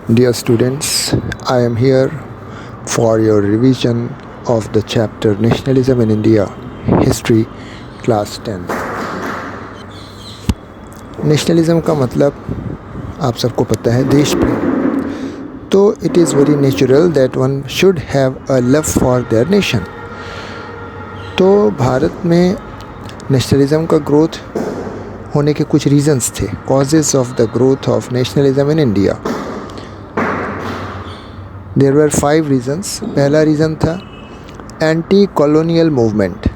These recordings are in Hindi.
Dear students, I am here for your revision of the chapter Nationalism in India, History, Class 10. Nationalism का मतलब आप सबको पता है देश प्रेम। तो it is very natural that one should have a love for their nation. तो भारत में नेशनलिज़म का ग्रोथ होने के कुछ रीज़न्स थे, causes of the growth of nationalism in India. There were 5 reasons. पहला रीज़न था एंटी कॉलोनियल मूवमेंट।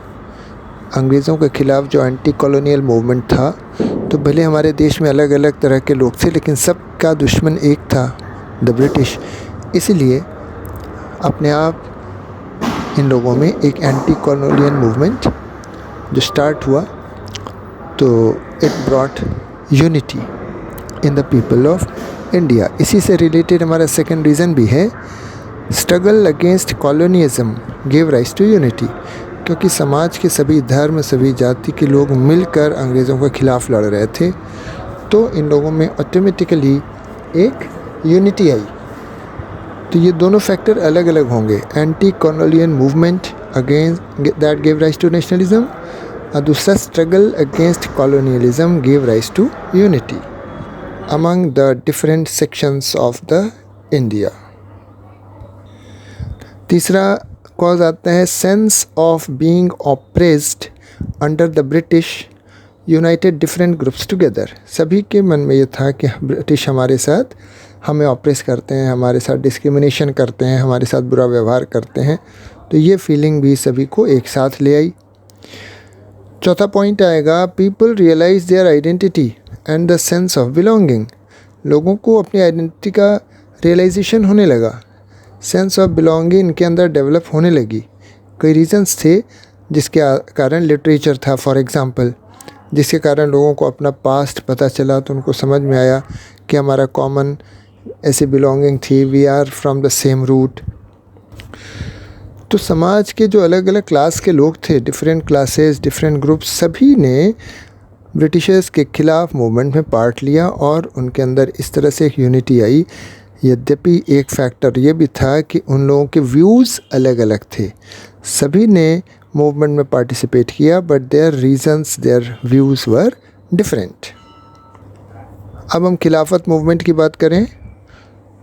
अंग्रेज़ों के ख़िलाफ़ जो एंटी कॉलोनियल मूवमेंट था, तो भले हमारे देश में अलग अलग तरह के लोग थे, लेकिन सबका दुश्मन एक था, द ब्रिटिश। इसीलिए अपने आप इन लोगों में एक एंटी कॉलोनियल मूवमेंट जो स्टार्ट हुआ, तो it brought unity in the people of India. इसी से रिलेटेड हमारा सेकंड रीज़न भी है, struggle against colonialism give rise to unity. क्योंकि समाज के सभी धर्म, सभी जाति के लोग मिलकर अंग्रेज़ों के ख़िलाफ़ लड़ रहे थे, तो इन लोगों में ऑटोमेटिकली एक यूनिटी आई। तो ये दोनों फैक्टर अलग अलग होंगे, anti colonial movement against that give rise to nationalism, और दूसरा struggle against colonialism give rise to unity among the different sections of the India. तीसरा कॉज आता है sense of being oppressed under the British united different groups together. सभी के मन में ये था कि ब्रिटिश हमारे साथ हमें ऑप्रेस करते हैं, हमारे साथ डिस्क्रिमिनेशन करते हैं, हमारे साथ बुरा व्यवहार करते हैं। तो ये फीलिंग भी सभी को एक साथ ले आई। चौथा पॉइंट आएगा, people realise their identity and the sense of belonging. लोगों को अपनी आइडेंटिटी का रियलाइजेशन होने लगा, सेंस ऑफ बिलोंगिंग इनके अंदर डेवलप होने लगी। कई रीजंस थे जिसके कारण लिटरेचर था, फॉर एग्ज़ाम्पल, जिसके कारण लोगों को अपना पास्ट पता चला, तो उनको समझ में आया कि हमारा कॉमन ऐसी बिलोंगिंग थी, we are from the same root. तो समाज के जो अलग अलग क्लास के लोग थे, डिफरेंट क्लासेस, डिफरेंट ग्रुप्स, सभी ने ब्रिटिशर्स के ख़िलाफ़ मूवमेंट में पार्ट लिया और उनके अंदर इस तरह से एक यूनिटी आई। यद्यपि एक फैक्टर ये भी था कि उन लोगों के व्यूज़ अलग अलग थे। सभी ने मूवमेंट में पार्टिसिपेट किया, but their reasons, their views were different. अब हम खिलाफत मूवमेंट की बात करें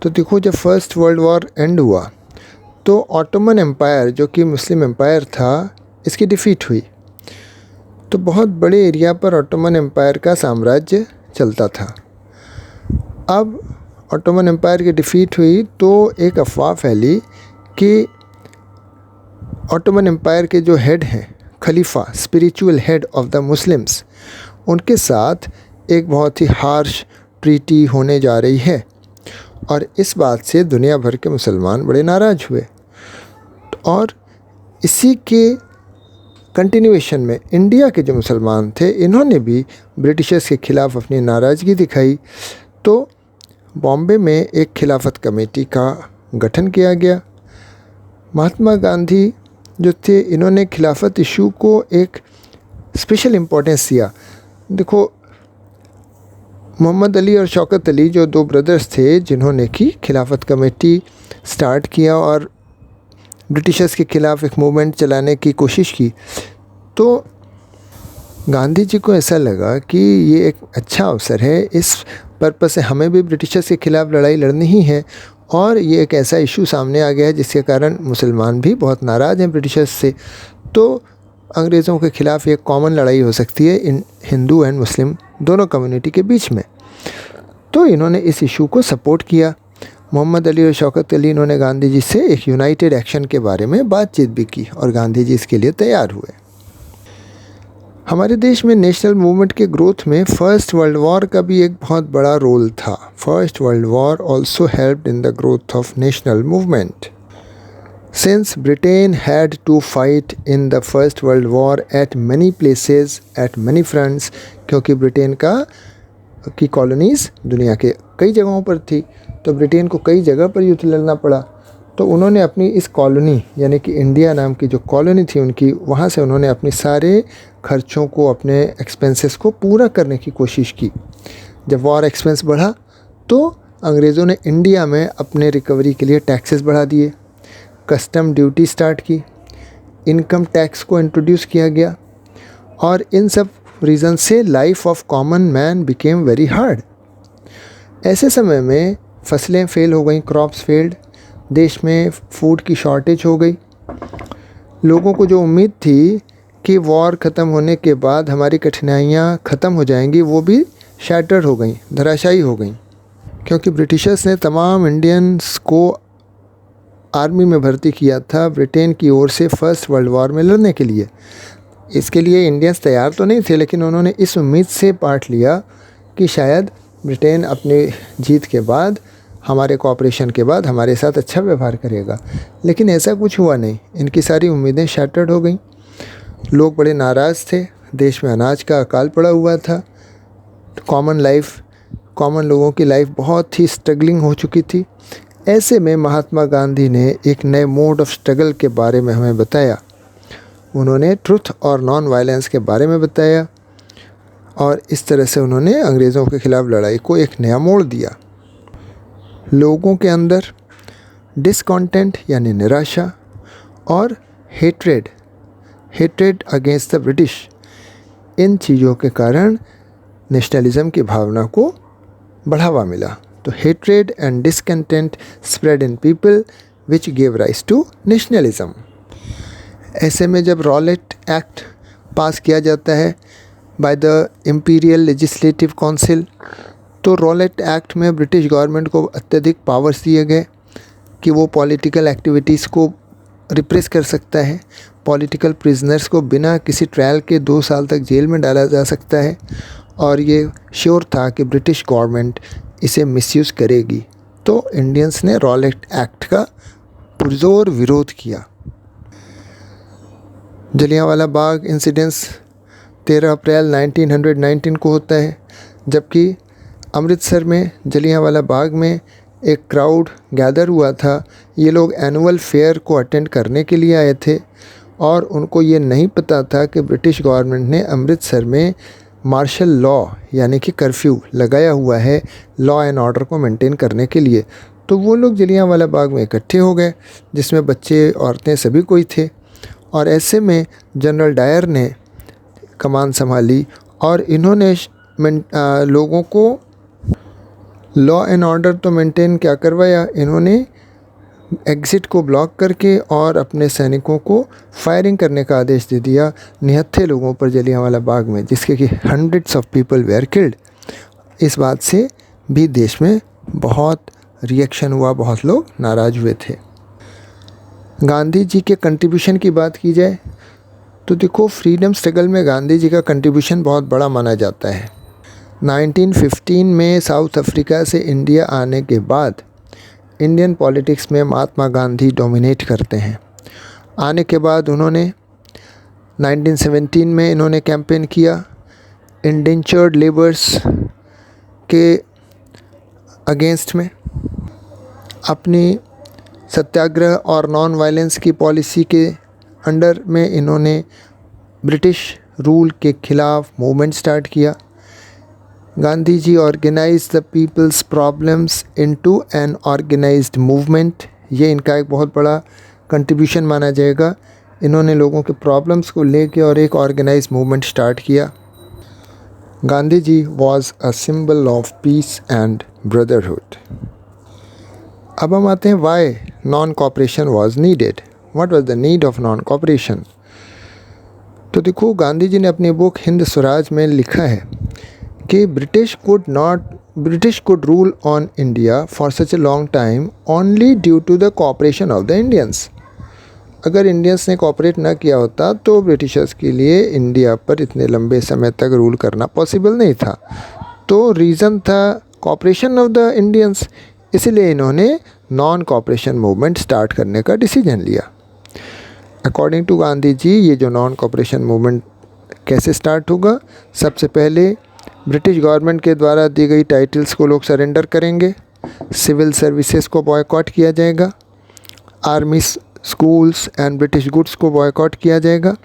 तो देखो, जब फर्स्ट वर्ल्ड वॉर एंड हुआ तो ऑटोमन एम्पायर, जो कि मुस्लिम एम्पायर था, इसकी डिफ़ीट हुई। तो बहुत बड़े एरिया पर ऑटोमन एम्पायर का साम्राज्य चलता था। अब ऑटोमन एम्पायर की डिफ़ीट हुई तो एक अफवाह फैली कि ऑटोमन एम्पायर के जो हेड हैं, खलीफा, spiritual head of the Muslims, उनके साथ एक बहुत ही हार्श ट्रीटी होने जा रही है। और इस बात से दुनिया भर के मुसलमान बड़े नाराज़ हुए। और इसी के कंटिन्यूएशन में इंडिया के जो मुसलमान थे, इन्होंने भी ब्रिटिशर्स के ख़िलाफ़ अपनी नाराज़गी दिखाई। तो बॉम्बे में एक खिलाफत कमेटी का गठन किया गया। महात्मा गांधी जो थे, इन्होंने खिलाफत इशू को एक स्पेशल इम्पोर्टेंस दिया। देखो, मोहम्मद अली और शौकत अली जो 2 ब्रदर्स थे, जिन्होंने की खिलाफत कमेटी स्टार्ट किया और ब्रिटिशर्स के ख़िलाफ़ एक मूवमेंट चलाने की कोशिश की। तो गांधी जी को ऐसा लगा कि ये एक अच्छा अवसर है, इस पर्पस से हमें भी ब्रिटिशर्स के ख़िलाफ़ लड़ाई लड़नी ही है। और ये एक ऐसा इशू सामने आ गया है जिसके कारण मुसलमान भी बहुत नाराज़ हैं ब्रिटिशर्स से। तो अंग्रेज़ों के ख़िलाफ़ एक कॉमन लड़ाई हो सकती है इन हिंदू एंड मुस्लिम दोनों कम्युनिटी के बीच में। तो इन्होंने इस इशू को सपोर्ट किया। मोहम्मद अली और शौकत अली, इन्होंने गांधी जी से एक यूनाइटेड एक्शन के बारे में बातचीत भी की और गांधी जी इसके लिए तैयार हुए। हमारे देश में नेशनल मूवमेंट के ग्रोथ में फर्स्ट वर्ल्ड वॉर का भी एक बहुत बड़ा रोल था। First World War also helped in the growth of national movement. Since Britain had to fight in the First World War at many places, at many fronts, क्योंकि ब्रिटेन की कॉलोनीज़ दुनिया के कई जगहों पर थी, तो ब्रिटेन को कई जगह पर युद्ध लड़ना पड़ा। तो उन्होंने अपनी इस कॉलोनी, यानी कि इंडिया नाम की जो कॉलोनी थी उनकी, वहाँ से उन्होंने अपने सारे खर्चों को, अपने एक्सपेंसेस को पूरा करने की कोशिश की। जब वॉर एक्सपेंस बढ़ा तो अंग्रेज़ों ने इंडिया में अपने रिकवरी के लिए टैक्सेस बढ़ा दिए, कस्टम ड्यूटी स्टार्ट की, इनकम टैक्स को इंट्रोड्यूस किया गया और इन सब रीज़न से life of common man became very hard. ऐसे समय में फसलें फेल हो गई, क्रॉप्स फेल्ड, देश में फूड की शॉर्टेज हो गई। लोगों को जो उम्मीद थी कि वॉर ख़त्म होने के बाद हमारी कठिनाइयाँ ख़त्म हो जाएंगी, वो भी शैटर्ड हो गई, धराशायी हो गई, क्योंकि ब्रिटिशर्स ने तमाम इंडियंस को आर्मी में भर्ती किया था ब्रिटेन की ओर से फर्स्ट वर्ल्ड वॉर में लड़ने के लिए। इसके लिए इंडियंस तैयार तो नहीं थे, लेकिन उन्होंने इस उम्मीद से पार्ट लिया कि शायद ब्रिटेन अपने जीत के बाद, हमारे कोऑपरेशन के बाद हमारे साथ अच्छा व्यवहार करेगा, लेकिन ऐसा कुछ हुआ नहीं। इनकी सारी उम्मीदें शैटर्ड हो गई। लोग बड़े नाराज़ थे, देश में अनाज का अकाल पड़ा हुआ था, कॉमन लोगों की लाइफ बहुत ही स्ट्रगलिंग हो चुकी थी। ऐसे में महात्मा गांधी ने एक नए मोड ऑफ स्ट्रगल के बारे में हमें बताया। उन्होंने ट्रुथ और नॉन वायलेंस के बारे में बताया और इस तरह से उन्होंने अंग्रेज़ों के ख़िलाफ़ लड़ाई को एक नया मोड़ दिया। लोगों के अंदर डिसकॉन्टेंट यानी निराशा और हेट्रेड अगेंस्ट द ब्रिटिश, इन चीज़ों के कारण नेशनलिज़म की भावना को बढ़ावा मिला। तो hatred and discontent spread in people which give rise to nationalism. ऐसे में जब रॉलेट एक्ट पास किया जाता है by the Imperial Legislative Council, तो रॉलेट एक्ट में ब्रिटिश गवर्नमेंट को अत्यधिक पावर्स दिए गए कि वो पॉलिटिकल एक्टिविटीज़ को रिप्रेस कर सकता है, पॉलिटिकल प्रिजनर्स को बिना किसी ट्रायल के 2 साल तक जेल में डाला जा सकता है, और ये श्योर था कि ब्रिटिश गवर्नमेंट इसे मिसयूज़ करेगी। तो इंडियंस ने रॉलेट एक्ट का पुरजोर विरोध किया। जलियांवाला बाग इंसिडेंस 13 अप्रैल 1919 को होता है, जबकि अमृतसर में जलियांवाला बाग में एक क्राउड गैदर हुआ था। ये लोग एनुअल फेयर को अटेंड करने के लिए आए थे और उनको ये नहीं पता था कि ब्रिटिश गवर्नमेंट ने अमृतसर में मार्शल लॉ यानी कि कर्फ्यू लगाया हुआ है लॉ एंड ऑर्डर को मेंटेन करने के लिए। तो वो लोग जलियांवाला बाग में इकट्ठे हो गए, जिसमें बच्चे, औरतें, सभी कोई थे। और ऐसे में जनरल डायर ने कमान संभाली और इन्होंने लोगों को लॉ एंड ऑर्डर तो मेंटेन क्या करवाया, इन्होंने एग्ज़िट को ब्लॉक करके और अपने सैनिकों को फायरिंग करने का आदेश दे दिया निहत्थे लोगों पर जलियांवाला बाग में, जिसके कि hundreds of people where killed. इस बात से भी देश में बहुत रिएक्शन हुआ, बहुत लोग नाराज़ हुए थे। गांधी जी के कंट्रीब्यूशन की बात की जाए तो देखो, फ्रीडम स्ट्रगल में गांधी जी का कंट्रीब्यूशन बहुत बड़ा माना जाता है। 1915 में साउथ अफ्रीका से इंडिया आने के बाद इंडियन पॉलिटिक्स में महात्मा गांधी डोमिनेट करते हैं। आने के बाद उन्होंने 1917 में इन्होंने कैंपेन किया इंडेंचर्ड लेबर्स के अगेंस्ट में। अपनी सत्याग्रह और नॉन वायलेंस की पॉलिसी के अंडर में इन्होंने ब्रिटिश रूल के ख़िलाफ़ मूवमेंट स्टार्ट किया। Gandhi ji organise the people's problems into an organised movement, ये इनका एक बहुत बड़ा कंट्रीब्यूशन माना जाएगा। इन्होंने लोगों के प्रॉब्लम्स को लेके और एक ऑर्गेनाइज मूवमेंट स्टार्ट किया। Gandhi ji was a symbol of peace and brotherhood. अब हम आते हैं why non cooperation was needed, what was the need of non cooperation. तो देखो, गांधी जी ने अपनी बुक हिंद स्वराज में लिखा है कि British could rule on India for such a long time only due to the cooperation of the Indians. अगर इंडियंस ने कॉपरेट ना किया होता तो ब्रिटिशर्स के लिए इंडिया पर इतने लंबे समय तक रूल करना पॉसिबल नहीं था। तो रीज़न था कॉपरेशन ऑफ द इंडियंस, इसलिए इन्होंने नॉन कॉपरेशन मूवमेंट स्टार्ट करने का डिसीजन लिया। अकॉर्डिंग टू गांधी जी, ये जो नॉन कॉपरेशन मूवमेंट कैसे स्टार्ट होगा, सबसे पहले ब्रिटिश गवर्नमेंट के द्वारा दी गई टाइटल्स को लोग सरेंडर करेंगे, सिविल सर्विसेज को बॉयकॉट किया जाएगा, army, schools and British goods को बॉयकॉट किया जाएगा।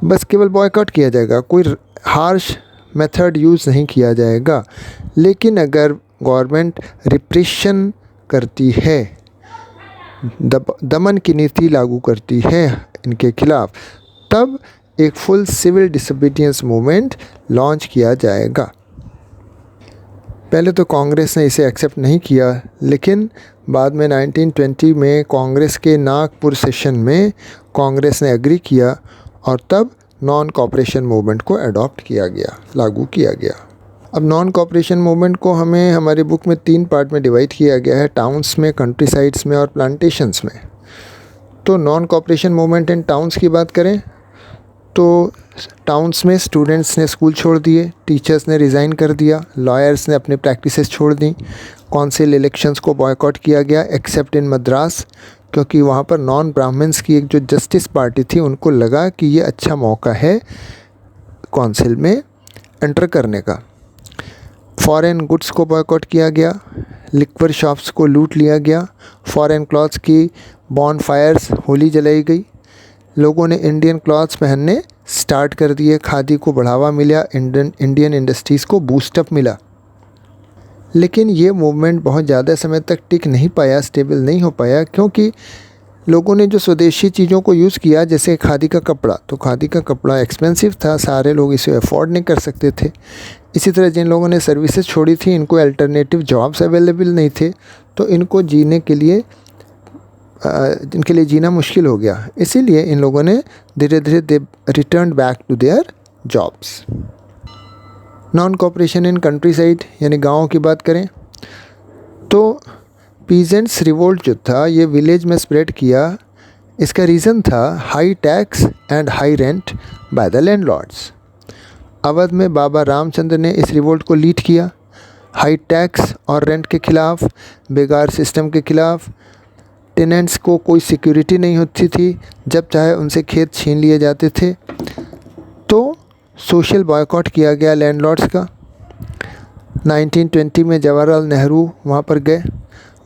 बस केवल बॉयकॉट किया जाएगा, कोई हार्श मेथड यूज़ नहीं किया जाएगा। लेकिन अगर गवर्नमेंट रिप्रेशन करती है, दमन की नीति लागू करती है इनके खिलाफ, तब एक full civil disobedience movement launch किया जाएगा। पहले तो कांग्रेस ने इसे एक्सेप्ट नहीं किया, लेकिन बाद में 1920 में कांग्रेस के नागपुर सेशन में कांग्रेस ने एग्री किया और तब नॉन कोऑपरेशन मूवमेंट को अडॉप्ट किया गया, लागू किया गया। अब नॉन कोऑपरेशन मूवमेंट को हमें हमारी बुक में 3 पार्ट में डिवाइड किया गया है, टाउन्स में, कंट्री साइड्स में और प्लांटेशंस में। तो non cooperation movement in towns की बात करें तो टाउन्स में स्टूडेंट्स ने स्कूल छोड़ दिए, टीचर्स ने रिज़ाइन कर दिया, लॉयर्स ने अपनी प्रैक्टिसेस छोड़ दी, कौंसिल इलेक्शंस को बॉयकॉट किया गया एक्सेप्ट इन मद्रास, क्योंकि वहाँ पर नॉन ब्राह्मण्स की एक जो जस्टिस पार्टी थी उनको लगा कि ये अच्छा मौका है कौंसिल में एंटर करने का। फॉरेन गुड्स को बॉयकॉट किया गया, लिक्वर शॉप्स को लूट लिया गया, फॉरेन क्लॉथ्स की बॉन फायर्स होली जलाई गई, लोगों ने इंडियन क्लॉथ्स पहनने स्टार्ट कर दिए, खादी को बढ़ावा मिला, इंडियन इंडस्ट्रीज़ को बूस्टअप मिला। लेकिन ये मूवमेंट बहुत ज़्यादा समय तक टिक नहीं पाया, स्टेबल नहीं हो पाया, क्योंकि लोगों ने जो स्वदेशी चीज़ों को यूज़ किया, जैसे खादी का कपड़ा, तो खादी का कपड़ा एक्सपेंसिव था, सारे लोग इसे अफोर्ड नहीं कर सकते थे। इसी तरह जिन लोगों ने सर्विसेज छोड़ी थी, इनको अल्टरनेटिव जॉब्स अवेलेबल नहीं थे, तो इनको जीने के लिए जिनके लिए जीना मुश्किल हो गया। इसीलिए इन लोगों ने धीरे धीरे they return back to their jobs. Non cooperation in countryside यानी गाँव की बात करें तो पीजेंट्स रिवोल्ट जो था ये विलेज में स्प्रेड किया। इसका रीज़न था high tax and high rent by the landlords. Awadh में बाबा रामचंद्र ने इस रिवोल्ट को लीड किया, हाई टैक्स और रेंट के खिलाफ, बेगार सिस्टम के खिलाफ। टेनेंट्स को कोई सिक्योरिटी नहीं होती थी, जब चाहे उनसे खेत छीन लिए जाते थे, तो सोशल बॉयकॉट किया गया लैंडलॉर्ड्स का। 1920 में जवाहरलाल नेहरू वहाँ पर गए,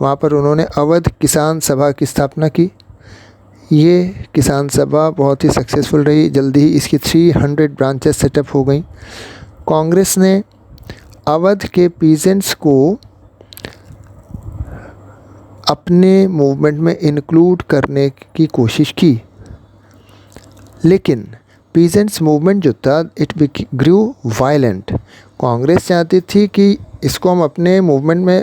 वहाँ पर उन्होंने अवध किसान सभा की स्थापना की। ये किसान सभा बहुत ही सक्सेसफुल रही, जल्दी ही इसकी 300 ब्रांचेस सेटअप हो गई। कांग्रेस ने अवध के पीजेंट्स को अपने मूवमेंट में इंक्लूड करने की कोशिश की, लेकिन पीजेंट्स मूवमेंट जो था इट ग्रू वायलेंट। कांग्रेस चाहती थी कि इसको हम अपने मूवमेंट में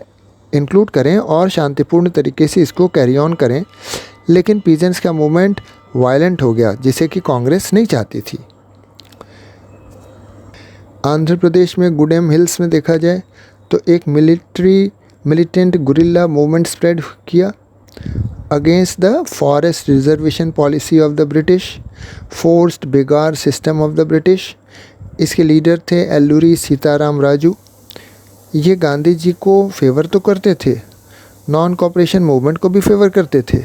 इंक्लूड करें और शांतिपूर्ण तरीके से इसको कैरी ऑन करें, लेकिन पीजेंट्स का मूवमेंट वायलेंट हो गया, जिसे कि कांग्रेस नहीं चाहती थी। आंध्र प्रदेश में गुडेम हिल्स में देखा जाए तो एक मिलिटेंट गुरिल्ला मूवमेंट स्प्रेड किया against the forest reservation policy of the British, forced begar system of the British. इसके लीडर थे एल्लूरी सीताराम राजू। ये गांधी जी को फेवर तो करते थे, नॉन कोऑपरेशन मूवमेंट को भी फेवर करते थे,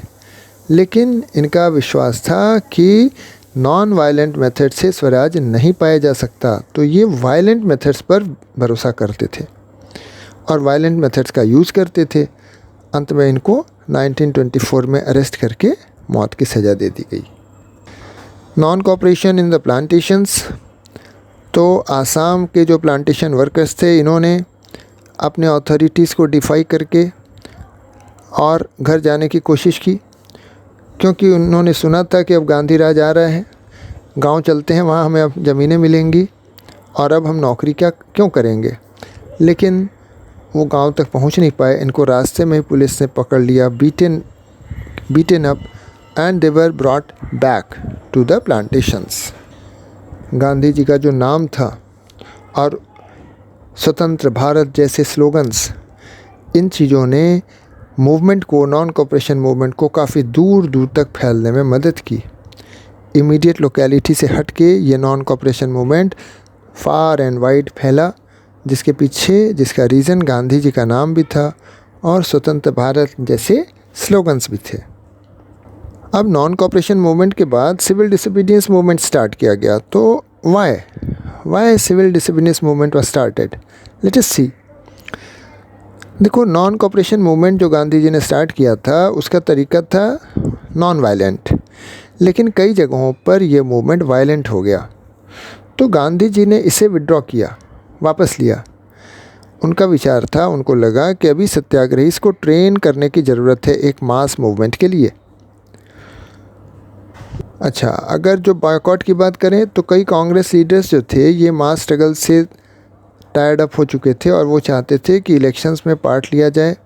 लेकिन इनका विश्वास था कि नॉन वायलेंट मेथड से स्वराज नहीं पाया जा सकता, तो ये वायलेंट मेथड्स पर भरोसा करते थे और वायलेंट मेथड्स का यूज़ करते थे। अंत में इनको 1924 में अरेस्ट करके मौत की सज़ा दे दी गई। Non cooperation in the plantations, तो आसाम के जो प्लांटेशन वर्कर्स थे, इन्होंने अपने अथॉरिटीज़ को डिफाई करके और घर जाने की कोशिश की, क्योंकि उन्होंने सुना था कि अब गांधी राज आ रहा है, गांव चलते हैं, वहाँ हमें अब ज़मीनें मिलेंगी और अब हम नौकरी क्यों करेंगे। लेकिन वो गांव तक पहुंच नहीं पाए, इनको रास्ते में ही पुलिस ने पकड़ लिया, beaten up and they were brought back to the plantations. Gandhi ji का जो नाम था और स्वतंत्र भारत जैसे स्लोगन्स, इन चीज़ों ने मूवमेंट को, नॉन कोऑपरेशन मूवमेंट को काफ़ी दूर दूर तक फैलने में मदद की। इमीडिएट लोकेलिटी से हट के ये non cooperation movement far and wide फैला, जिसका रीज़न गांधी जी का नाम भी था और स्वतंत्र भारत जैसे स्लोगन्स भी थे। अब नॉन कोऑपरेशन मूवमेंट के बाद सिविल डिसोबीडियंस मूवमेंट स्टार्ट किया गया। तो why civil disobedience movement was started, let us see. देखो, नॉन कोऑपरेशन मूवमेंट जो गांधी जी ने स्टार्ट किया था उसका तरीका था नॉन वायलेंट, लेकिन कई जगहों पर यह मूवमेंट वायलेंट हो गया, तो गांधी जी ने इसे विड्रॉ किया, वापस लिया उनका विचार था, उनको लगा कि अभी सत्याग्रही इसको ट्रेन करने की ज़रूरत है एक मास मूवमेंट के लिए। अच्छा, अगर जो बॉयकॉट की बात करें तो कई कांग्रेस लीडर्स जो थे ये मास स्ट्रगल से टायर्ड अप हो चुके थे और वो चाहते थे कि इलेक्शंस में पार्ट लिया जाए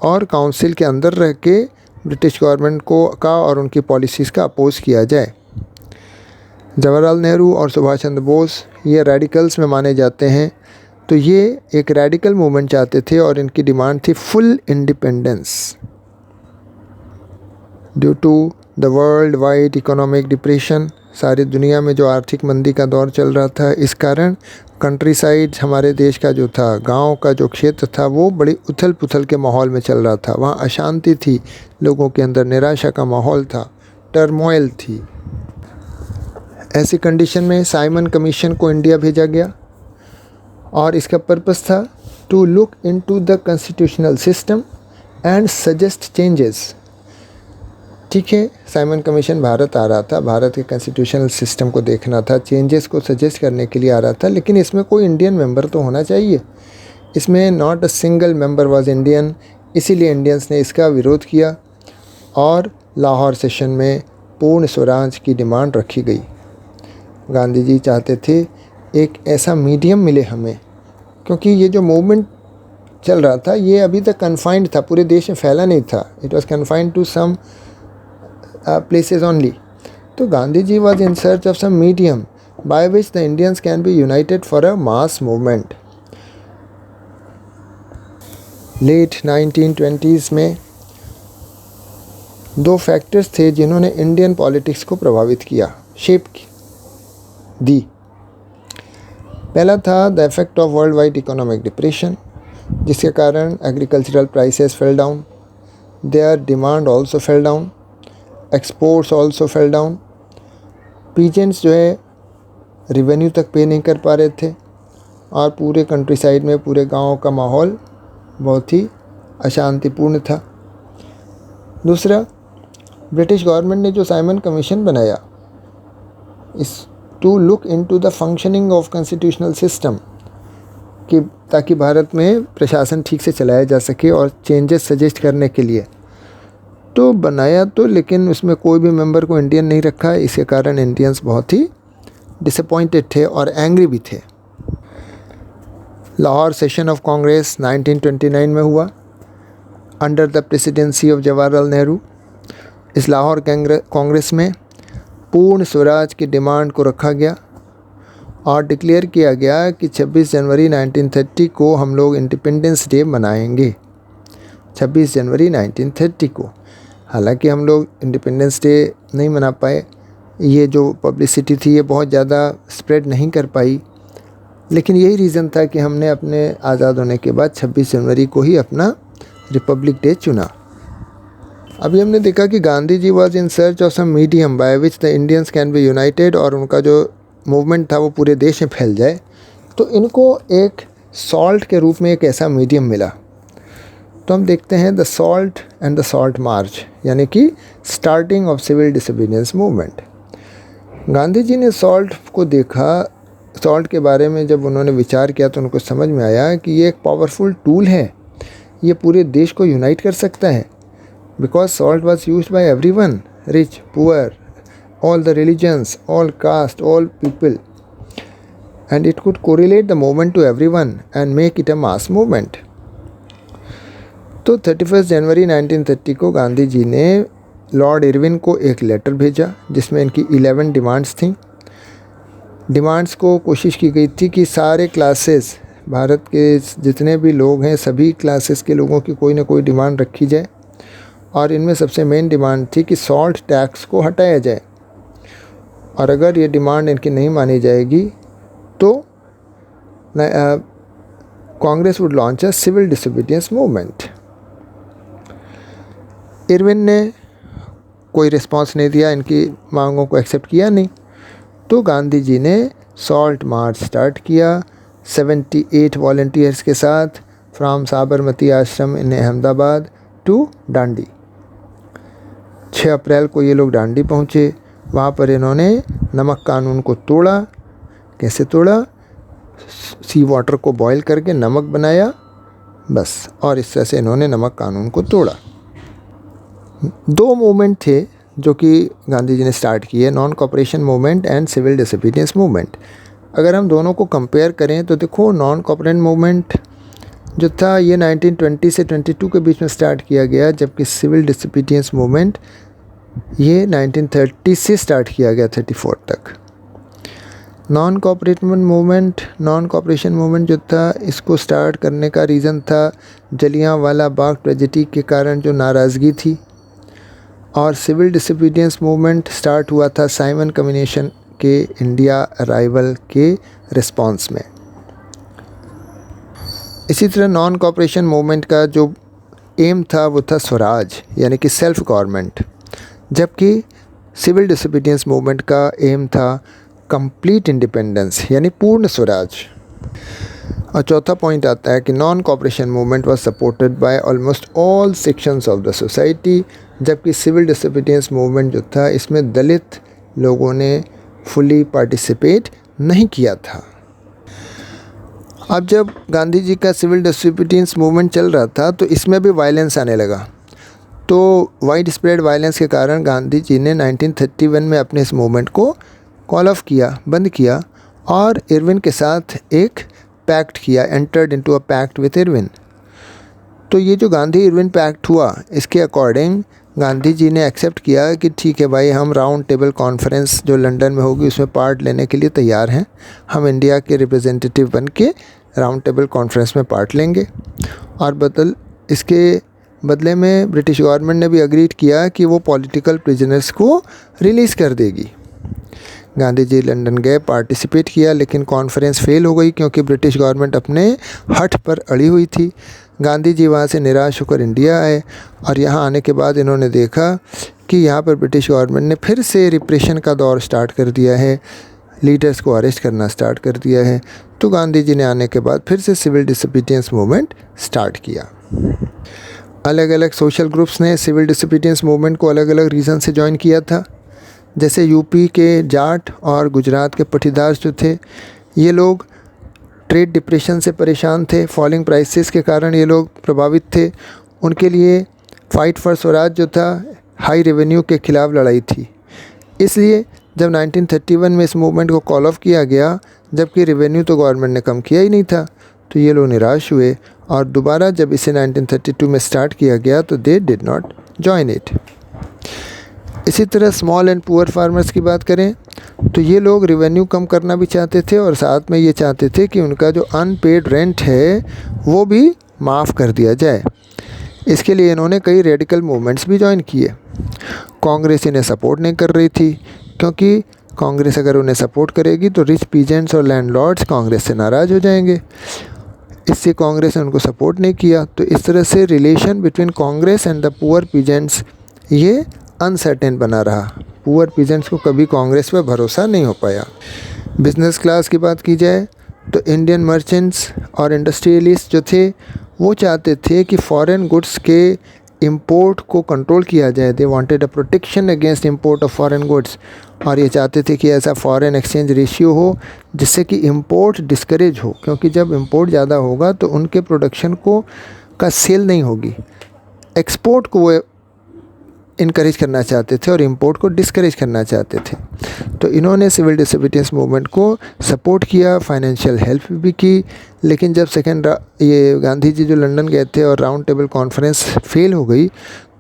और काउंसिल के अंदर रह के ब्रिटिश गवर्नमेंट का और उनकी पॉलिसीज़ का अपोज़ किया जाए। जवाहरलाल नेहरू और सुभाष चंद्र बोस ये रेडिकल्स में माने जाते हैं, तो ये एक रेडिकल मूवमेंट चाहते थे और इनकी डिमांड थी full independence. Due to the world wide economic depression, सारी दुनिया में जो आर्थिक मंदी का दौर चल रहा था, इस कारण कंट्री साइड हमारे देश का जो था, गांव का जो क्षेत्र था, वो बड़ी उथल पुथल के माहौल में चल रहा था। वहाँ अशांति थी, लोगों के अंदर निराशा का माहौल था, टर्मोइल थी। ऐसी कंडीशन में साइमन कमीशन को इंडिया भेजा गया और इसका पर्पस था to look into the constitutional system and suggest changes. ठीक है, साइमन कमीशन भारत आ रहा था, भारत के कॉन्स्टिट्यूशनल सिस्टम को देखना था, चेंजेस को सजेस्ट करने के लिए आ रहा था, लेकिन इसमें कोई इंडियन मेंबर तो होना चाहिए। इसमें not a single member was Indian, इसीलिए इंडियंस ने इसका विरोध किया और लाहौर सेशन में पूर्ण स्वराज की डिमांड रखी गई। गांधी जी चाहते थे एक ऐसा मीडियम मिले हमें, क्योंकि ये जो मूवमेंट चल रहा था ये अभी तक कन्फाइंड था, पूरे देश में फैला नहीं था। It was confined to some places only. तो Gandhi ji was in search of some medium by which the Indians can be united for a mass movement. Late 1920s में दो फैक्टर्स थे जिन्होंने इंडियन पॉलिटिक्स को प्रभावित किया, शेप दी। पहला था the effect of world wide economic depression, जिसके कारण agricultural prices fell down, their demand also fell down, exports also fell down. Peasants जो है रिवेन्यू तक पे नहीं कर पा रहे थे और पूरे कंट्री साइड में, पूरे गांव का माहौल बहुत ही अशांतिपूर्ण था। दूसरा, ब्रिटिश गवर्नमेंट ने जो साइमन कमीशन बनाया is to look into the functioning of constitutional system, कि ताकि भारत में प्रशासन ठीक से चलाया जा सके और चेंजेस सजेस्ट करने के लिए तो बनाया, तो लेकिन उसमें कोई भी मेंबर को इंडियन नहीं रखा। इसके कारण इंडियंस बहुत ही डिसअपॉइंटेड थे और एंग्री भी थे। लाहौर सेशन ऑफ कांग्रेस 1929 में हुआ under the presidency of Jawaharlal Nehru. इस लाहौर कांग्रेस में पूर्ण स्वराज की डिमांड को रखा गया और डिक्लेयर किया गया कि 26 जनवरी 1930 को हम लोग इंडिपेंडेंस डे मनाएंगे। 26 जनवरी 1930 को। हालांकि हम लोग इंडिपेंडेंस डे नहीं मना पाए, ये जो पब्लिसिटी थी ये बहुत ज़्यादा स्प्रेड नहीं कर पाई, लेकिन यही रीज़न था कि हमने अपने आज़ाद होने के बाद 26 जनवरी को ही अपना रिपब्लिक डे चुना। अभी हमने देखा कि Gandhi ji was in search of some medium by which the Indians can be united, और उनका जो मूवमेंट था वो पूरे देश में फैल जाए। तो इनको एक सॉल्ट के रूप में एक ऐसा मीडियम मिला। तो हम देखते हैं the salt and the salt march, यानी कि starting of civil disobedience movement. Gandhi ji ने सॉल्ट को देखा, सॉल्ट के बारे में जब उन्होंने विचार किया तो उनको समझ में आया कि ये एक पावरफुल टूल है, ये पूरे देश को यूनाइट कर सकता है। Because salt was used by everyone, rich, poor, all the religions, all caste, all people, and it could correlate the movement to everyone and make it a mass movement. तो 31 जनवरी 1930 को गांधी जी ने लॉर्ड इरविन को एक लेटर भेजा जिसमें इनकी 11 डिमांड्स थीं। डिमांड्स को कोशिश की गई थी कि सारे क्लासेस, भारत के जितने भी लोग हैं सभी क्लासेस के लोगों की कोई ना कोई डिमांड रखी जाए, और इनमें सबसे मेन डिमांड थी कि सॉल्ट टैक्स को हटाया जाए, और अगर ये डिमांड इनकी नहीं मानी जाएगी तो Congress would launch a civil disobedience movement. Irwin ने कोई रिस्पांस नहीं दिया, इनकी मांगों को एक्सेप्ट किया नहीं, तो गांधी जी ने सॉल्ट मार्च स्टार्ट किया 78 वॉलंटियर्स के साथ फ्रॉम साबरमती आश्रम इन अहमदाबाद टू डांडी। 6 अप्रैल को ये लोग डांडी पहुँचे। वहाँ पर इन्होंने नमक कानून को तोड़ा। कैसे तोड़ा? सी वाटर को बॉयल करके नमक बनाया, बस, और इस तरह से इन्होंने नमक कानून को तोड़ा। 2 मूवमेंट थे जो कि गांधी जी ने स्टार्ट किए, non cooperation movement and civil disobedience movement. अगर हम दोनों को कंपेयर करें तो देखो, नॉन कोऑपरेशन मूवमेंट जो था ये 1920 से 22 के बीच में स्टार्ट किया गया, जबकि सिविल डिसोबीडियंस मूवमेंट ये 1930 से स्टार्ट किया गया 34 तक। नॉन कोऑपरेशन मूवमेंट जो था, इसको स्टार्ट करने का रीज़न था जलियांवाला बाग ट्रेजेडी के कारण जो नाराज़गी थी, और सिविल डिसोबीडियंस मूवमेंट स्टार्ट हुआ था साइमन कमीशन के इंडिया अराइवल के रिस्पांस में। इसी तरह नॉन कोऑपरेशन मूवमेंट का जो एम था वो था स्वराज, यानी कि सेल्फ गवर्नमेंट, जबकि सिविल डिसोबीडियंस मूवमेंट का एम था कंप्लीट इंडिपेंडेंस, यानी पूर्ण स्वराज। और चौथा पॉइंट आता है कि non cooperation movement was supported by almost all sections of the society, जबकि सिविल डिसोबीडियंस मूवमेंट जो था इसमें दलित लोगों ने फुली पार्टिसिपेट नहीं किया था। अब जब गांधी जी का सिविल डिसोबीडियंस मूवमेंट चल रहा था तो इसमें भी वायलेंस आने लगा। तो वाइड स्प्रेड वायलेंस के कारण गांधी जी ने 1931 में अपने इस मूवमेंट को कॉल ऑफ किया, बंद किया, और इरविन के साथ एक पैक्ट किया, entered into a pact with Irwin. तो ये जो गांधी इरविन पैक्ट हुआ, इसके अकॉर्डिंग गांधी जी ने एक्सेप्ट किया कि ठीक है भाई, हम राउंड टेबल कॉन्फ्रेंस जो लंदन में होगी उसमें पार्ट लेने के लिए तैयार हैं, हम इंडिया के रिप्रेजेंटेटिव बन के राउंड टेबल कॉन्फ्रेंस में पार्ट लेंगे। और इसके बदले में ब्रिटिश गवर्नमेंट ने भी अग्रीड किया कि वो पॉलिटिकल प्रिजनर्स को रिलीज़ कर देगी। गांधी जी लंदन गए, पार्टिसिपेट किया, लेकिन कॉन्फ्रेंस फेल हो गई क्योंकि ब्रिटिश गवर्नमेंट अपने हठ पर अड़ी हुई थी। गांधी जी वहाँ से निराश होकर इंडिया आए, और यहाँ आने के बाद इन्होंने देखा कि यहाँ पर ब्रिटिश गवर्नमेंट ने फिर से रिप्रेशन का दौर स्टार्ट कर दिया है, लीडर्स को अरेस्ट करना स्टार्ट कर दिया है। तो गांधी जी ने आने के बाद फिर से सिविल डिसोबीडियंस मूवमेंट स्टार्ट किया। अलग अलग सोशल ग्रुप्स ने सिविल डिसोबीडियंस मूवमेंट को अलग अलग रीज़न से ज्वाइन किया था। जैसे यूपी के जाट और गुजरात के पटीदार जो थे, ये लोग ट्रेड डिप्रेशन से परेशान थे, फॉलिंग प्राइसेस के कारण ये लोग प्रभावित थे। उनके लिए फाइट फॉर स्वराज जो था, हाई रेवेन्यू के खिलाफ लड़ाई थी। इसलिए जब 1931 में इस मूवमेंट को कॉल ऑफ किया गया, जबकि रेवेन्यू तो गवर्नमेंट ने कम किया ही नहीं था, तो ये लोग निराश हुए, और दोबारा जब इसे 1932 में स्टार्ट किया गया तो they did not join it. इसी तरह स्मॉल एंड पुअर फार्मर्स की बात करें तो ये लोग रेवेन्यू कम करना भी चाहते थे, और साथ में ये चाहते थे कि उनका जो अनपेड रेंट है वो भी माफ़ कर दिया जाए। इसके लिए इन्होंने कई रेडिकल मूवमेंट्स भी ज्वाइन किए। कांग्रेस इन्हें सपोर्ट नहीं कर रही थी, क्योंकि कांग्रेस अगर उन्हें सपोर्ट करेगी तो रिच पीजेंट्स और लैंडलॉर्ड्स कांग्रेस से नाराज़ हो जाएंगे। इससे कांग्रेस ने उनको सपोर्ट नहीं किया। तो इस तरह से relation between Congress and the poor peasants ये अनसर्टेन बना रहा। पुअर पीजेंट्स को कभी कांग्रेस पर भरोसा नहीं हो पाया। बिजनेस क्लास की बात की जाए तो इंडियन मर्चेंट्स और इंडस्ट्रियलिस्ट जो थे वो चाहते थे कि फॉरेन गुड्स के इंपोर्ट को कंट्रोल किया जाए। They wanted a protection against import of foreign goods, और ये चाहते थे कि ऐसा फॉरेन एक्सचेंज रेशियो हो जिससे कि इंपोर्ट डिस्करेज हो, क्योंकि जब इंपोर्ट ज़्यादा होगा तो उनके प्रोडक्शन का सेल नहीं होगी। एक्सपोर्ट को वो इनकरेज करना चाहते थे और इंपोर्ट को डिस्करेज करना चाहते थे। तो इन्होंने सिविल डिसोबीडियंस मूवमेंट को सपोर्ट किया, फाइनेंशियल हेल्प भी की। लेकिन जब ये गांधी जी जो लंदन गए थे और राउंड टेबल कॉन्फ्रेंस फेल हो गई,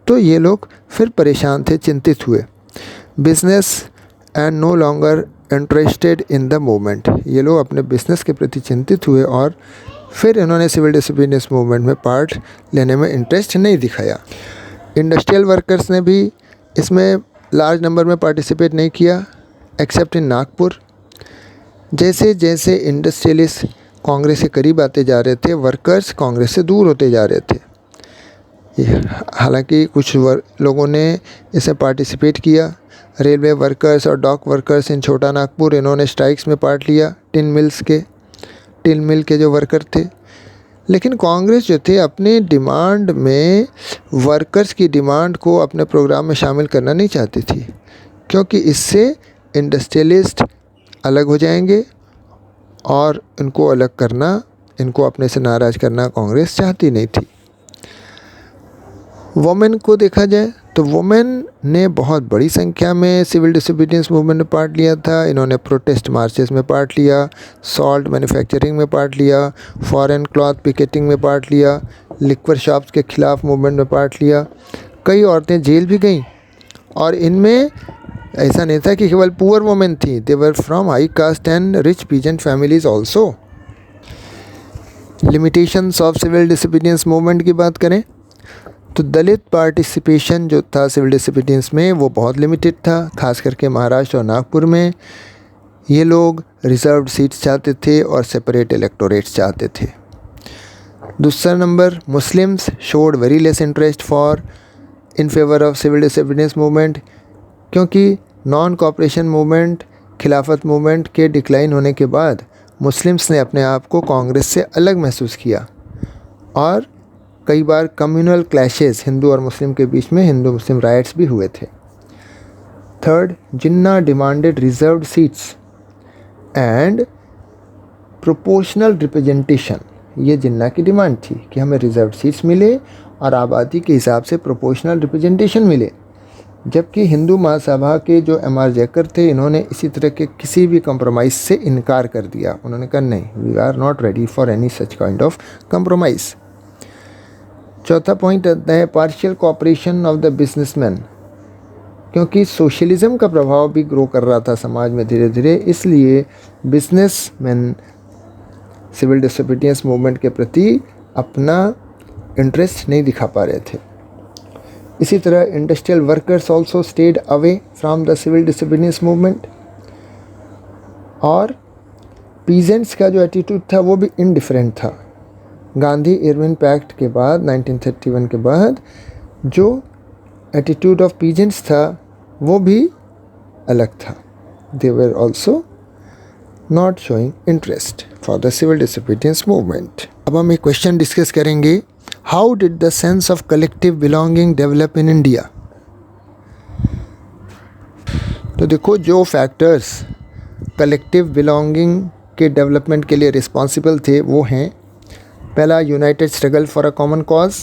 तो ये लोग फिर परेशान थे, चिंतित हुए। Business and no longer interested in the movement, ये लोग अपने बिजनेस के प्रति चिंतित हुए, और फिर इन्होंने सिविल डिसोबीडियंस मूवमेंट में पार्ट लेने में इंटरेस्ट नहीं दिखाया। इंडस्ट्रियल वर्कर्स ने भी इसमें लार्ज नंबर में पार्टिसिपेट नहीं किया, एक्सेप्ट इन नागपुर। जैसे जैसे इंडस्ट्रियलिस्ट कांग्रेस के करीब आते जा रहे थे, वर्कर्स कांग्रेस से दूर होते जा रहे थे। हालांकि कुछ लोगों ने इसमें पार्टिसिपेट किया। रेलवे वर्कर्स और डॉक वर्कर्स इन छोटा नागपुर, इन्होंने स्ट्राइक्स में पार्ट लिया। टिन मिल के जो वर्कर थे। लेकिन कांग्रेस जो थे अपनी डिमांड में वर्कर्स की डिमांड को अपने प्रोग्राम में शामिल करना नहीं चाहती थी, क्योंकि इससे इंडस्ट्रियलिस्ट अलग हो जाएंगे और इनको अलग करना, इनको अपने से नाराज़ करना कांग्रेस चाहती नहीं थी। वुमेन को देखा जाए तो वुमेन ने बहुत बड़ी संख्या में सिविल डिसोबीडियंस मूवमेंट में पार्ट लिया था। इन्होंने प्रोटेस्ट मार्चेस में पार्ट लिया, सॉल्ट मैन्युफैक्चरिंग में पार्ट लिया, फॉरेन क्लॉथ पिकेटिंग में पार्ट लिया, लिक्वर शॉप्स के खिलाफ मूवमेंट में पार्ट लिया। कई औरतें जेल भी गईं और इनमें ऐसा नहीं था कि केवल पुअर वुमेन थी, they were from high caste and rich peasant families also. Limitations of civil disobedience movement की बात करें तो दलित पार्टिसिपेशन जो था सिविल डिसोबीडियंस में वो बहुत लिमिटेड था, खास करके महाराष्ट्र और नागपुर में। ये लोग रिजर्व्ड सीट्स चाहते थे और सेपरेट इलेक्टोरेट्स चाहते थे। दूसरा number, Muslims showed very less interest for in favour of civil disobedience movement, क्योंकि non cooperation movement, Khilafat movement के डिक्लाइन होने के बाद मुस्लिम्स ने अपने आप को कांग्रेस से अलग महसूस किया और कई बार कम्युनल क्लैशेस हिंदू और मुस्लिम के बीच में, हिंदू मुस्लिम राइट्स भी हुए थे। Third, Jinnah demanded reserved seats and proportional representation. ये जिन्ना की डिमांड थी कि हमें रिजर्व्ड सीट्स मिले और आबादी के हिसाब से प्रोपोर्शनल रिप्रेजेंटेशन मिले, जबकि हिंदू महासभा के जो एम.आर. जैकर थे, इन्होंने इसी तरह के किसी भी कंप्रोमाइज़ से इनकार कर दिया। उन्होंने कहा नहीं, we are not ready for any such kind of compromise. चौथा पॉइंट आता है partial cooperation of the businessman, क्योंकि सोशलिज्म का प्रभाव भी ग्रो कर रहा था समाज में धीरे धीरे, इसलिए बिजनेसमैन सिविल डिसोबीडियंस मूवमेंट के प्रति अपना इंटरेस्ट नहीं दिखा पा रहे थे। इसी तरह industrial workers also stayed away from the civil disobedience movement, और पीजेंट्स का जो एटीट्यूड था वो भी इनडिफरेंट था। गांधी इरविन पैक्ट के बाद 1931 के बाद जो एटीट्यूड ऑफ पीजेंट्स था वो भी अलग था। They were also not showing interest for the civil disobedience movement. अब हम एक क्वेश्चन डिस्कस करेंगे, how did the sense of collective belonging develop in India. तो देखो, जो फैक्टर्स कलेक्टिव बिलोंगिंग के डेवलपमेंट के लिए रिस्पॉन्सिबल थे वो हैं, पहला united struggle for a common cause,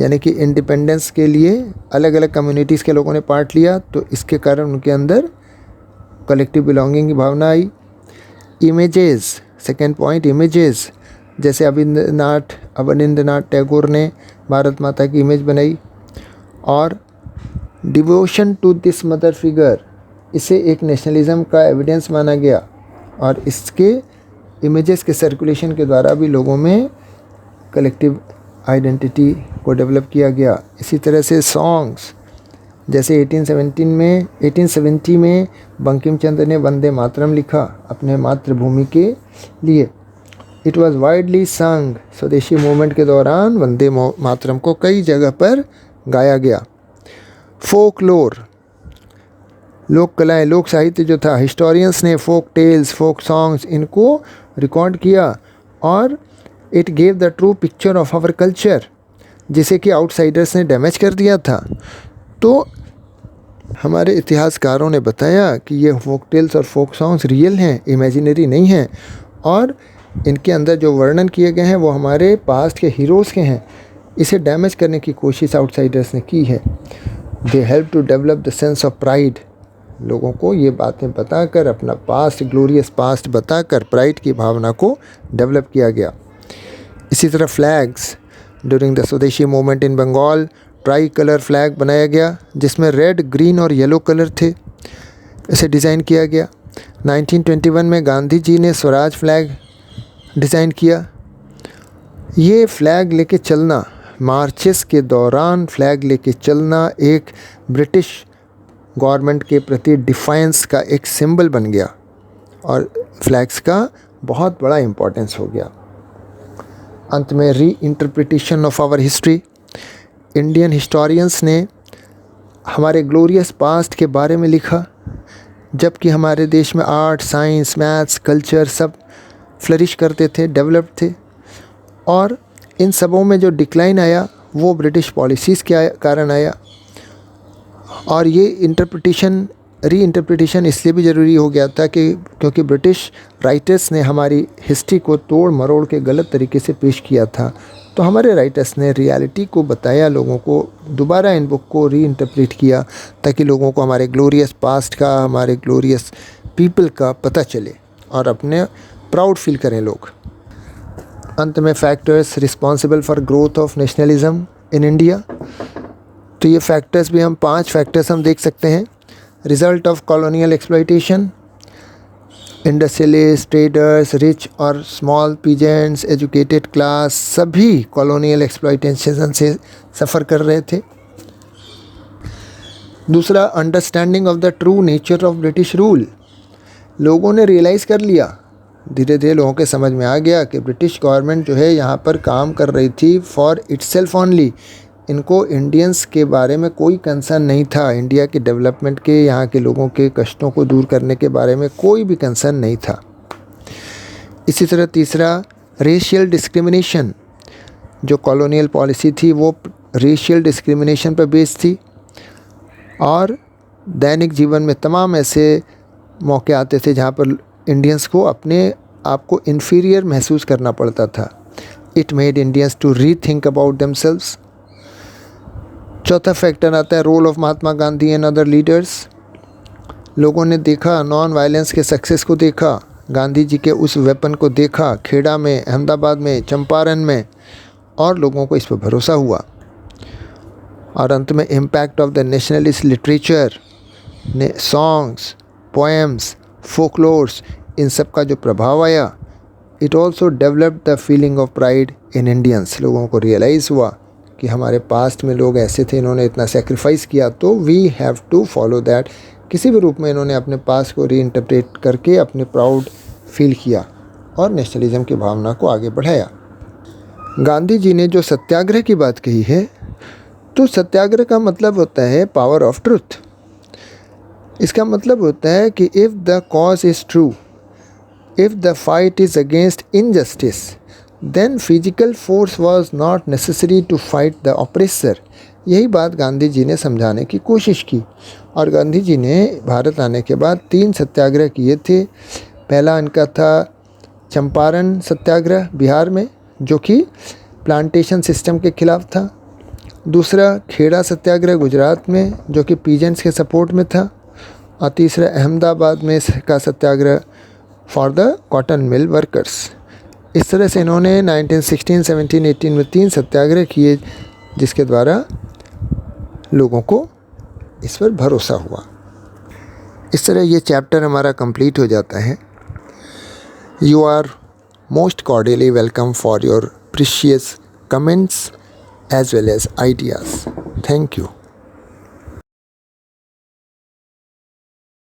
यानी कि इंडिपेंडेंस के लिए अलग अलग कम्युनिटीज़ के लोगों ने पार्ट लिया, तो इसके कारण उनके अंदर कलेक्टिव बिलोंगिंग की भावना आई। इमेजेस, सेकेंड पॉइंट, इमेजेस, जैसे अवनिंद्रनाथ टैगोर ने भारत माता की इमेज बनाई, और devotion to this mother figure, इसे एक नेशनलिज्म का एविडेंस माना गया और इसके इमेजेस के सर्कुलेशन के द्वारा भी लोगों में कलेक्टिव आइडेंटिटी को डेवलप किया गया। इसी तरह से सॉन्ग्स, जैसे 1870 में बंकिम चंद्र ने वंदे मातरम लिखा अपने मातृभूमि के लिए। इट वाज वाइडली संग, स्वदेशी मूवमेंट के दौरान वंदे मातरम को कई जगह पर गाया गया। फोकलोर, लोक कलाएँ, लोक साहित्य जो था, हिस्टोरियंस ने फोक टेल्स, फोक सॉन्ग्स, इनको रिकॉर्ड किया और it gave the true picture of our culture, जिसे कि आउटसाइडर्स ने डैमेज कर दिया था। तो हमारे इतिहासकारों ने बताया कि ये फोक टेल्स और फोक सॉन्ग्स रियल हैं, इमेजिनरी नहीं हैं, और इनके अंदर जो वर्णन किए गए हैं वो हमारे पास्ट के हीरोज़ के हैं। इसे डैमेज करने की कोशिश आउटसाइडर्स ने की है। They help to develop the sense of pride, लोगों को ये बातें बताकर, अपना पास्ट, ग्लोरियस पास्ट बताकर प्राइड की भावना को डेवलप किया गया। इसी तरह flags, during the Swadeshi movement in Bengal tricolour flag बनाया गया, जिसमें रेड, ग्रीन और येलो कलर थे, इसे डिज़ाइन किया गया। 1921 में गांधी जी ने स्वराज फ्लैग डिज़ाइन किया। ये फ्लैग लेके चलना, मार्चेस के दौरान फ्लैग लेके चलना एक ब्रिटिश गवर्नमेंट के प्रति डिफाइंस का एक सिंबल बन गया और फ्लैग्स का बहुत बड़ा इम्पोर्टेंस हो गया। अंत में reinterpretation of our history, Indian historians ने हमारे ग्लोरियस पास्ट के बारे में लिखा, जबकि हमारे देश में आर्ट, साइंस, मैथ्स, कल्चर सब फ्लरिश करते थे, डेवलप थे, और इन सबों में जो डिक्लाइन आया वो ब्रिटिश पॉलिसीज़ के कारण आया। और ये इंटरप्रिटेशन रीइंटरप्रिटेशन इसलिए भी ज़रूरी हो गया था कि क्योंकि ब्रिटिश राइटर्स ने हमारी हिस्ट्री को तोड़ मरोड़ के गलत तरीके से पेश किया था, तो हमारे राइटर्स ने रियलिटी को बताया, लोगों को दोबारा इन बुक को रीइंटरप्रेट किया ताकि लोगों को हमारे ग्लोरियस पास्ट का, हमारे ग्लोरियस पीपल का पता चले और अपने प्राउड फील करें लोग। अंत में factors responsible for growth of nationalism in India, तो ये फैक्टर्स भी हम 5 फैक्टर्स हम देख सकते हैं। Result of colonial exploitation, industrialist, traders, rich और स्मॉल पीजेंट्स, एजुकेटेड क्लास, सभी कॉलोनियल एक्सप्लॉइटेशन से सफ़र कर रहे थे। दूसरा, understanding of the true nature of British rule, लोगों ने रियलाइज़ कर लिया, धीरे धीरे लोगों के समझ में आ गया कि ब्रिटिश गवर्नमेंट जो है यहाँ पर काम कर रही थी फॉर इटसेल्फ ओनली, इनको इंडियंस के बारे में कोई कंसर्न नहीं था, इंडिया के डेवलपमेंट के, यहाँ के लोगों के कष्टों को दूर करने के बारे में कोई भी कंसर्न नहीं था। इसी तरह तीसरा, रेशियल डिस्क्रिमिनेशन, जो कॉलोनियल पॉलिसी थी वो रेशियल डिस्क्रिमिनेशन पर बेस्ड थी और दैनिक जीवन में तमाम ऐसे मौके आते थे जहाँ पर इंडियंस को अपने आप को इन्फीरियर महसूस करना पड़ता था। It made Indians to rethink about themselves. चौथा फैक्टर आता है role of Mahatma Gandhi and other leaders, लोगों ने देखा नॉन वायलेंस के सक्सेस को देखा, गांधी जी के उस वेपन को देखा खेड़ा में, अहमदाबाद में, चंपारण में, और लोगों को इस पर भरोसा हुआ। और अंत में impact of the nationalist literature, songs, poems, folklores, इन सब का जो प्रभाव आया, it also developed the feeling of pride in Indians, लोगों को रियलाइज़ हुआ कि हमारे पास्ट में लोग ऐसे थे, इन्होंने इतना सेक्रीफाइस किया, तो we have to follow that. किसी भी रूप में इन्होंने अपने पास्ट को रीइंटरप्रेट करके अपने प्राउड फील किया और नेशनलिज्म की भावना को आगे बढ़ाया। गांधी जी ने जो सत्याग्रह की बात कही है, तो सत्याग्रह का मतलब होता है पावर ऑफ ट्रुथ। इसका मतलब होता है कि if the cause is true, if the fight is against injustice, then physical force was not necessary to fight the oppressor. यही बात गांधी जी ने समझाने की कोशिश की। और गांधी जी ने भारत आने के बाद 3 सत्याग्रह किए थे। पहला इनका था चंपारण सत्याग्रह बिहार में, जो कि प्लांटेशन सिस्टम के खिलाफ था। दूसरा खेड़ा सत्याग्रह गुजरात में, जो कि पीजेंट्स के सपोर्ट में था। और तीसरा अहमदाबाद में का satyagraha for the cotton mill workers. इस तरह से इन्होंने 1916, 17, 18 में 3 सत्याग्रह किए, जिसके द्वारा लोगों को इस पर भरोसा हुआ। इस तरह ये चैप्टर हमारा कंप्लीट हो जाता है। You are most cordially welcome for your precious comments as well as ideas. Thank you.